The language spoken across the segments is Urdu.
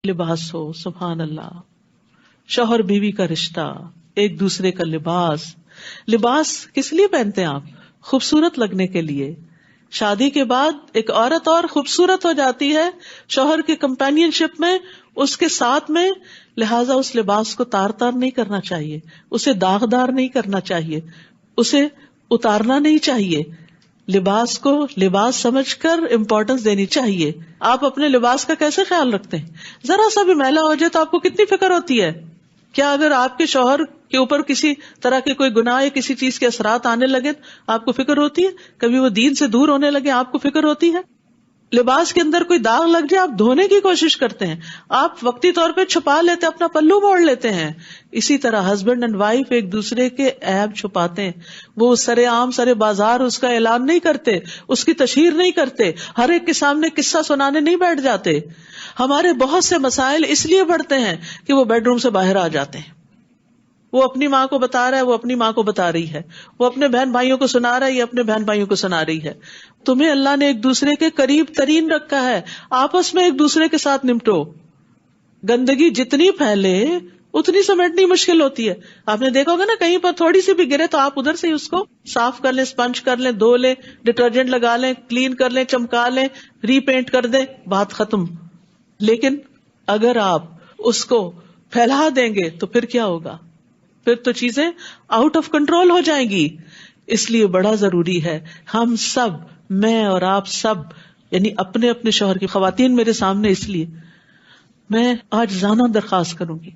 لباس ہو. سبحان اللہ. شوہر بیوی کا رشتہ، ایک دوسرے کا لباس. لباس کس لیے پہنتے ہیں آپ؟ خوبصورت لگنے کے لیے. شادی کے بعد ایک عورت اور خوبصورت ہو جاتی ہے شوہر کے کمپینین شپ میں، اس کے ساتھ میں، لہٰذا اس لباس کو تار تار نہیں کرنا چاہیے، اسے داغدار نہیں کرنا چاہیے، اسے اتارنا نہیں چاہیے. لباس کو لباس سمجھ کر امپورٹنس دینی چاہیے. آپ اپنے لباس کا کیسے خیال رکھتے ہیں؟ ذرا سا بھی میلا ہو جائے تو آپ کو کتنی فکر ہوتی ہے. کیا اگر آپ کے شوہر کے اوپر کسی طرح کے کوئی گناہ یا کسی چیز کے اثرات آنے لگے آپ کو فکر ہوتی ہے؟ کبھی وہ دین سے دور ہونے لگے آپ کو فکر ہوتی ہے؟ لباس کے اندر کوئی داغ لگ جائے آپ دھونے کی کوشش کرتے ہیں، آپ وقتی طور پہ چھپا لیتے، اپنا پلو موڑ لیتے ہیں. اسی طرح ہسبینڈ اینڈ وائف ایک دوسرے کے عیب چھپاتے ہیں. وہ سرے عام سرے بازار اس کا اعلان نہیں کرتے، اس کی تشہیر نہیں کرتے، ہر ایک کے سامنے قصہ سنانے نہیں بیٹھ جاتے. ہمارے بہت سے مسائل اس لیے بڑھتے ہیں کہ وہ بیڈ روم سے باہر آ جاتے ہیں. وہ اپنی ماں کو بتا رہا ہے، وہ اپنی ماں کو بتا رہی ہے، وہ اپنے بہن بھائیوں کو سنا رہا ہے، یہ اپنے بہن بھائیوں کو سنا رہی ہے. تمہیں اللہ نے ایک دوسرے کے قریب ترین رکھا ہے، آپس میں ایک دوسرے کے ساتھ نمٹو. گندگی جتنی پھیلے اتنی سمیٹنی مشکل ہوتی ہے. آپ نے دیکھا ہوگا نا، کہیں پر تھوڑی سی بھی گرے تو آپ ادھر سے ہی اس کو صاف کر لیں، اسپنج کر لیں، دھو لیں، ڈٹرجنٹ لگا لیں، کلین کر لیں، چمکا لیں، ری پینٹ کر دیں، بات ختم. لیکن اگر آپ اس کو پھیلا دیں گے تو پھر کیا ہوگا؟ پھر تو چیزیں آؤٹ آف کنٹرول ہو جائیں گی. اس لیے بڑا ضروری ہے ہم سب، میں اور آپ سب، یعنی اپنے اپنے شوہر کی، خواتین میرے سامنے، اس لیے میں آج زانہ درخواست کروں گی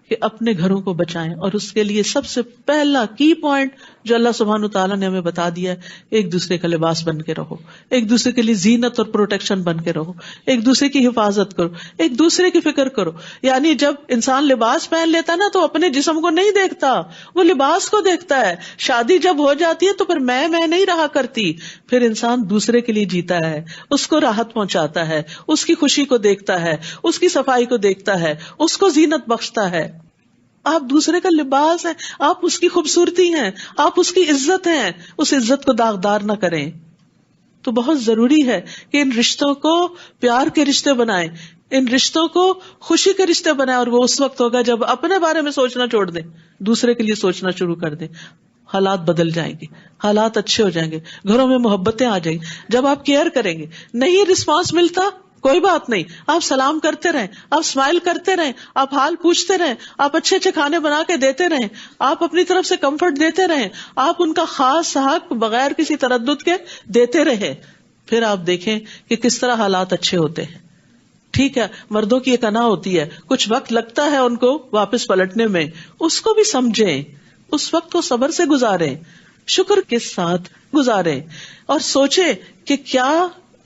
کہ اپنے گھروں کو بچائیں. اور اس کے لیے سب سے پہلا کی پوائنٹ جو اللہ سبحانہ تعالیٰ نے ہمیں بتا دیا ہے، ایک دوسرے کا لباس بن کے رہو، ایک دوسرے کے لیے زینت اور پروٹیکشن بن کے رہو، ایک دوسرے کی حفاظت کرو، ایک دوسرے کی فکر کرو. یعنی جب انسان لباس پہن لیتا نا تو اپنے جسم کو نہیں دیکھتا، وہ لباس کو دیکھتا ہے. شادی جب ہو جاتی ہے تو پھر میں نہیں رہا کرتی، پھر انسان دوسرے کے لیے جیتا ہے، اس کو راحت پہنچاتا ہے، اس کی خوشی کو دیکھتا ہے، اس کی صفائی کو دیکھتا ہے، اس کو زینت بخشتا ہے. آپ دوسرے کا لباس ہیں، آپ اس کی خوبصورتی ہیں، آپ اس کی عزت ہیں، اس عزت کو داغدار نہ کریں. تو بہت ضروری ہے کہ ان رشتوں کو پیار کے رشتے بنائیں، ان رشتوں کو خوشی کے رشتے بنائیں. اور وہ اس وقت ہوگا جب اپنے بارے میں سوچنا چھوڑ دیں، دوسرے کے لیے سوچنا شروع کر دیں. حالات بدل جائیں گے، حالات اچھے ہو جائیں گے، گھروں میں محبتیں آ جائیں گی. جب آپ کیئر کریں گے، نہیں رسپانس ملتا کوئی بات نہیں، آپ سلام کرتے رہیں، آپ اسمائل کرتے رہیں، آپ حال پوچھتے رہیں، آپ اچھے اچھے کھانے بنا کے دیتے رہیں، آپ اپنی طرف سے کمفرٹ دیتے رہیں، آپ ان کا خاص حق بغیر کسی تردد کے دیتے رہیں. پھر آپ دیکھیں کہ کس طرح حالات اچھے ہوتے ہیں. ٹھیک ہے، مردوں کی ایک انا ہوتی ہے، کچھ وقت لگتا ہے ان کو واپس پلٹنے میں، اس کو بھی سمجھیں، اس وقت کو صبر سے گزاریں، شکر کے ساتھ گزاریں، اور سوچیں کہ کیا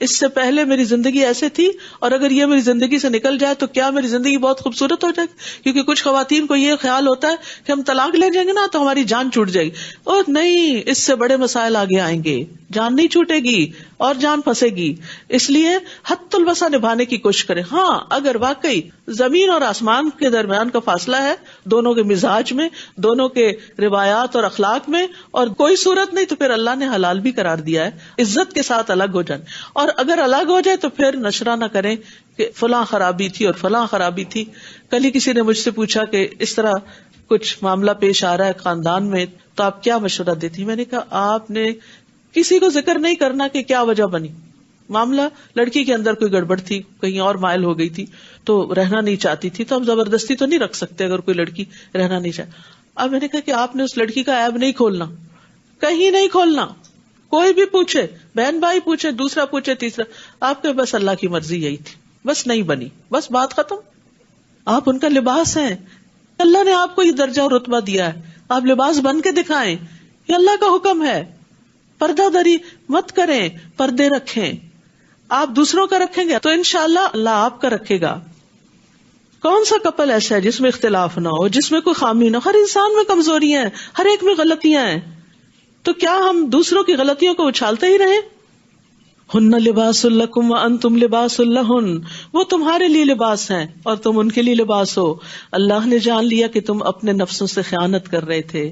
اس سے پہلے میری زندگی ایسے تھی، اور اگر یہ میری زندگی سے نکل جائے تو کیا میری زندگی بہت خوبصورت ہو جائے گی. کیونکہ کچھ خواتین کو یہ خیال ہوتا ہے کہ ہم طلاق لے جائیں گے نا تو ہماری جان چھوٹ جائے گی. اور نہیں، اس سے بڑے مسائل آگے آئیں گے، جان نہیں چھوٹے گی اور جان پھنسے گی. اس لیے حد الوسع نبھانے کی کوشش کریں. ہاں، اگر واقعی زمین اور آسمان کے درمیان کا فاصلہ ہے، دونوں کے مزاج میں، دونوں کے روایات اور اخلاق میں، اور کوئی صورت نہیں تو پھر اللہ نے حلال بھی قرار دیا ہے، عزت کے ساتھ الگ ہو جائیں. اور اگر الگ ہو جائے تو پھر نشرہ نہ کریں کہ فلاں خرابی تھی اور فلاں خرابی تھی. کل ہی کسی نے مجھ سے پوچھا کہ اس طرح کچھ معاملہ پیش آ رہا ہے خاندان میں تو آپ کیا مشورہ دیتی؟ میں نے کہا آپ نے کسی کو ذکر نہیں کرنا کہ کیا وجہ بنی. معاملہ لڑکی کے اندر کوئی گڑبڑ تھی، کہیں اور مائل ہو گئی تھی تو رہنا نہیں چاہتی تھی، تو ہم زبردستی تو نہیں رکھ سکتے اگر کوئی لڑکی رہنا نہیں چاہے. اب میں نے کہا کہ آپ نے اس لڑکی کا عیب نہیں کھولنا، کہیں نہیں کھولنا. کوئی بھی پوچھے، بہن بھائی پوچھے، دوسرا پوچھے، تیسرا، آپ کے بس اللہ کی مرضی یہی تھی، بس نہیں بنی، بس بات ختم. آپ ان کا لباس ہیں، اللہ نے آپ کو یہ درجہ اور رتبہ دیا ہے، آپ لباس بن کے دکھائیں، یہ اللہ کا حکم ہے. پردہ داری مت کریں، پردے رکھیں. آپ دوسروں کا رکھیں گے تو انشاءاللہ اللہ آپ کا رکھے گا. کون سا کپل ایسا ہے جس میں اختلاف نہ ہو، جس میں کوئی خامی نہ ہو؟ ہر انسان میں کمزوریاں ہیں، ہر ایک میں غلطیاں ہیں. تو کیا ہم دوسروں کی غلطیوں کو اچھالتے ہی رہیں؟ ہن لباس لکم وانتم لباس لہن، وہ تمہارے لیے لباس ہیں اور تم ان کے لیے لباس ہو. اللہ نے جان لیا کہ تم اپنے نفسوں سے خیانت کر رہے تھے،